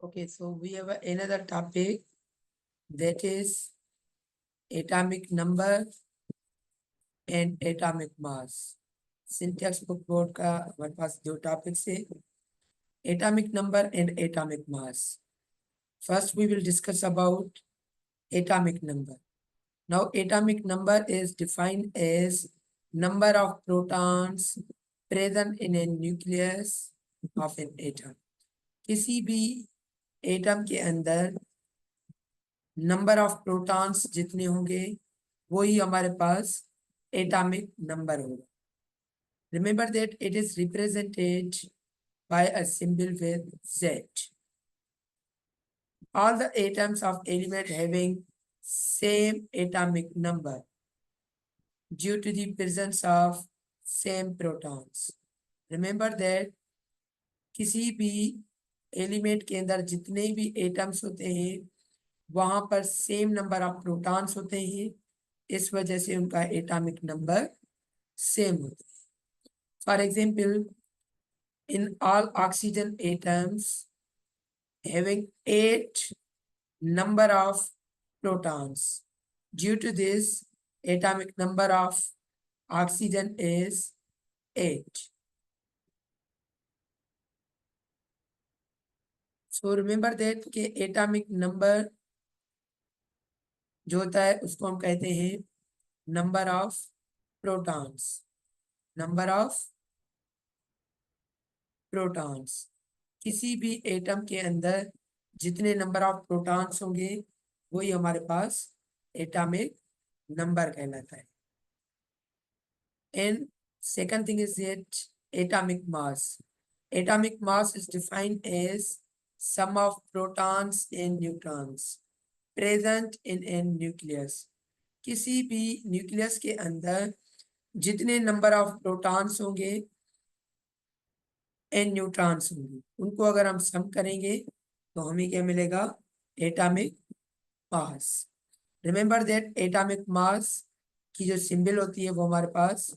Okay, so we have another topic that is atomic number and atomic mass. Syntax book board का हमारे पास दो topics है, atomic number and atomic mass. First, we will discuss about atomic number. Now, atomic number is defined as number of protons present in a nucleus of an atom. किसी भी atom के अंदर number of protons जितने होंगे वही हमारे पास atomic number होगा. Remember that it is represented by a symbol with Z. All the atoms of element having same atomic number due to the presence of same protons. Remember that किसी भी element के अंदर जितने भी atoms होते हैं वहां पर सेम नंबर ऑफ प्रोटॉन्स होते हैं, इस वजह से उनका एटॉमिक नंबर सेम होता है. For example, in all oxygen atoms having 8 number of protons. Due to this, atomic number of oxygen is 8. So remember that कि atomic number जो होता है उसको हम कहते हैं number of protons. Number of protons, किसी भी एटम के अंदर जितने नंबर ऑफ प्रोटॉन्स होंगे वही हमारे पास एटॉमिक नंबर कहलाता है. And second thing is that atomic mass. Atomic mass is defined as sum of protons and neutrons present in a nucleus. किसी भी न्यूक्लियस के अंदर जितने नंबर ऑफ प्रोटॉन्स होंगे एंड न्यूट्रॉन्स होंगे उनको अगर हम सम करेंगे तो हमें क्या मिलेगा? Atomic mass. Remember that atomic mass की जो सिंबल होती है वो हमारे पास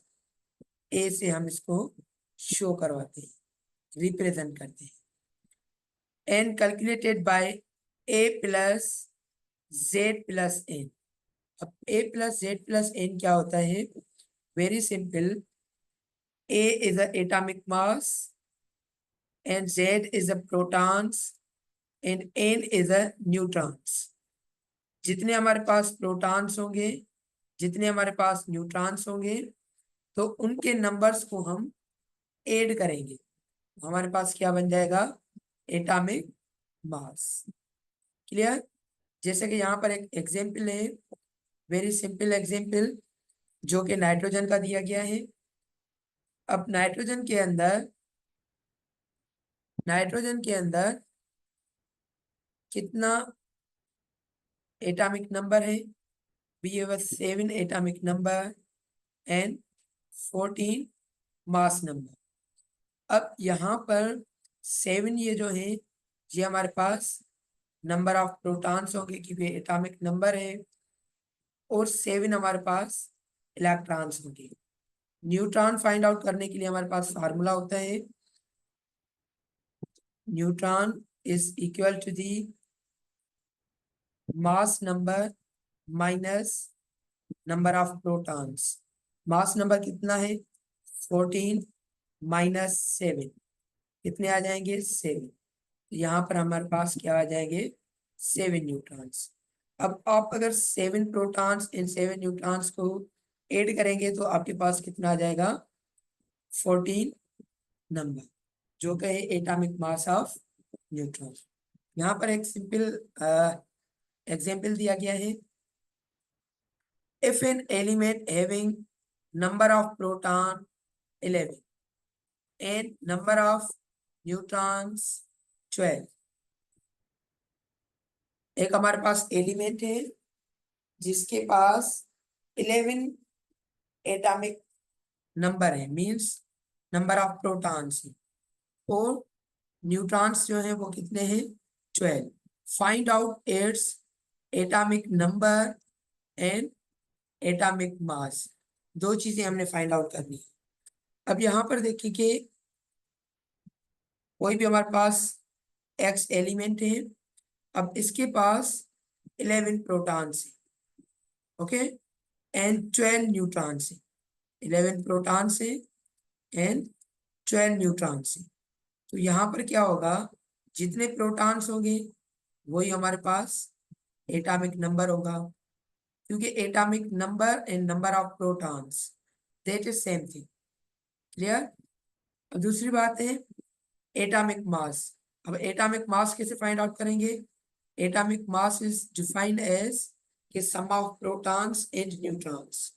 ए से हम इसको शो करवाते हैं, रिप्रेजेंट करते हैं. N calculated by A plus Z plus N. अब A plus Z plus N क्या होता है? Very simple. A is a atomic mass and Z is the protons and N is the neutrons. जितने हमारे पास protons होंगे, जितने हमारे पास neutrons होंगे, तो उनके नंबर्स को हम ऐड करेंगे, हमारे पास क्या बन जाएगा? Atomic mass. क्लियर? जैसे कि यहाँ पर एक एग्जाम्पल है, वेरी सिंपल एग्जाम्पल, जो कि नाइट्रोजन का दिया गया है. अब नाइट्रोजन के अंदर कितना एटॉमिक नंबर है? We have a 7 atomic number and 14 mass number. अब यहाँ पर 7 ये जो है ये हमारे पास नंबर ऑफ प्रोटॉन्स होंगे क्योंकि एटॉमिक नंबर है, और 7 हमारे पास इलेक्ट्रॉन्स होंगे. न्यूट्रॉन फाइंड आउट करने के लिए हमारे पास फार्मूला होता है, neutron is equal to the mass number minus number of protons. Mass number कितना है? 14 माइनस 7 कितने आ जाएंगे? 7. यहाँ पर हमारे पास क्या आ जाएंगे? 7 न्यूट्रॉन्स. अब आप अगर 7 प्रोटॉन्स इन 7 न्यूट्रॉन्स को ऐड करेंगे तो आपके पास कितना आ जाएगा? 14 नंबर, जो कि एटॉमिक मास ऑफ न्यूट्रॉन. यहाँ पर एक सिंपल एग्जाम्पल दिया गया है. If an element having number of proton 11 and number of neutrons 12. एक हमारे पास एलिमेंट है जिसके पास 11 एटॉमिक नंबर है, मींस नंबर ऑफ प्रोटॉन्स है, और न्यूट्रॉन्स जो है वो कितने हैं? 12. Find out its atomic number and atomic mass. दो चीजें हमने फाइंड आउट करनी है. अब यहाँ पर देखिए कि कोई भी हमारे पास x एलिमेंट है। अब इसके पास 11 प्रोटॉन्स है, ओके, एंड 12 न्यूट्रॉन्स है। 11 प्रोटॉन्स है एंड 12 न्यूट्रॉन्स है। तो यहाँ पर क्या होगा, जितने प्रोटॉन्स होंगे वही हमारे पास एटॉमिक नंबर होगा, क्योंकि atomic number and number of protons that is same thing. Clear. अब दूसरी बात है एटॉमिक मास। अब एटॉमिक मास कैसे फाइंड आउट करेंगे? Atomic mass is defined as the sum of protons and neutrons.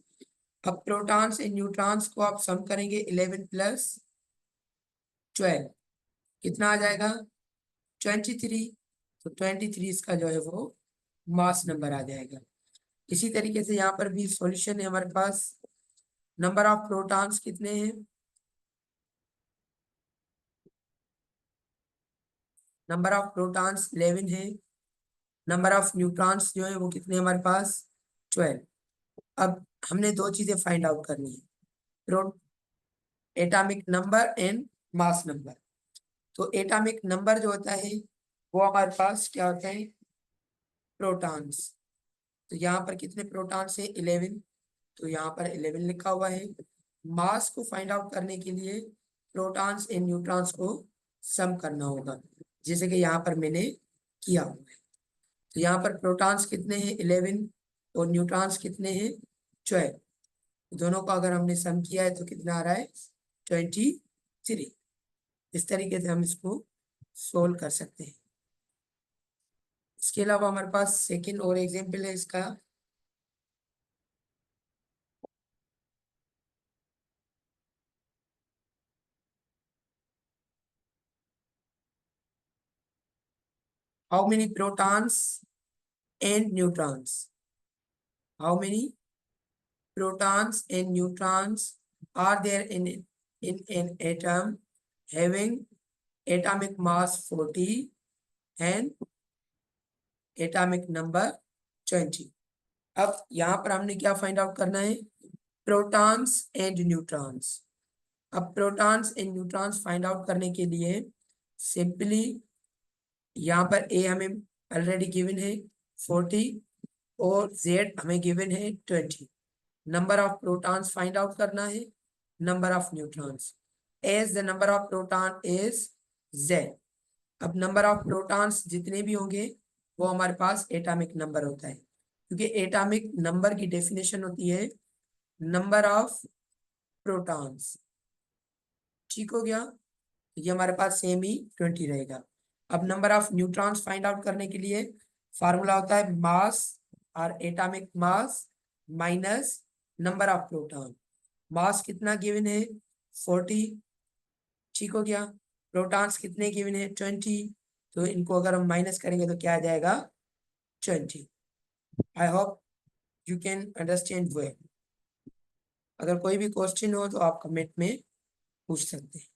अब प्रोटॉन्स एंड न्यूट्रॉन्स को आप सम करेंगे 11 प्लस 12, कितना आ जाएगा? 23। तो 23 इसका जो है वो मास नंबर आ जाएगा। इसी तरीके से यहाँ पर भी सॉल्यूशन है हमारे पास। नंबर ऑफ प्रोटॉन्स कितने हैं? नंबर ऑफ प्रोटॉन्स 11 है। नंबर ऑफ न्यूट्रॉन्स जो है वो कितने हमारे पास? 12। अब हमने दो चीजें फाइंड आउट करनी है, pro atomic number and mass number. तो एटॉमिक नंबर जो होता है वो हमारे पास क्या होता है? प्रोटॉन्स। तो यहाँ पर कितने प्रोटॉन्स है? 11। तो यहाँ पर 11 लिखा हुआ है। मास को फाइंड आउट करने के लिए प्रोटॉन्स एंड न्यूट्रॉन्स को सम करना होगा, जैसे कि यहाँ पर मैंने किया हुआ है। तो यहाँ पर प्रोटॉन्स कितने हैं? 11। और न्यूट्रॉन्स कितने हैं? 12। दोनों को अगर हमने सम किया है तो कितना आ रहा है? 23। इस तरीके से हम इसको सोल्व कर सकते हैं। इसके अलावा हमारे पास सेकंड और एग्जाम्पल है इसका। How many protons and neutrons? How many protons and neutrons are there in an atom having atomic mass 40 and atomic number 20? अब यहाँ पर हमने क्या फाइंड आउट करना है? Protons and neutrons. अब protons and neutrons find out करने के लिए सिंपली यहाँ पर ए हमें ऑलरेडी गिवन है 40 और जेड हमें गिवन है 20। Number of protons find out करना है, number of neutrons as the number of proton is Z. अब नंबर ऑफ प्रोटॉन्स जितने भी होंगे वो हमारे पास एटॉमिक नंबर होता है, क्योंकि एटॉमिक नंबर की डेफिनेशन होती है नंबर ऑफ प्रोटॉन्स। ठीक हो गया? ये हमारे पास सेम ही 20 रहेगा। अब number of neutrons find out करने के लिए फार्मूला होता है मास और atomic mass minus number of proton. Mass कितना गिवन है? 40। ठीक हो गया। प्रोटॉन्स कितने गिवन है? 20। तो इनको अगर हम माइनस करेंगे तो क्या आ जाएगा? 20। I hope you can understand well. अगर कोई भी क्वेश्चन हो तो आप कमेंट में पूछ सकते हैं।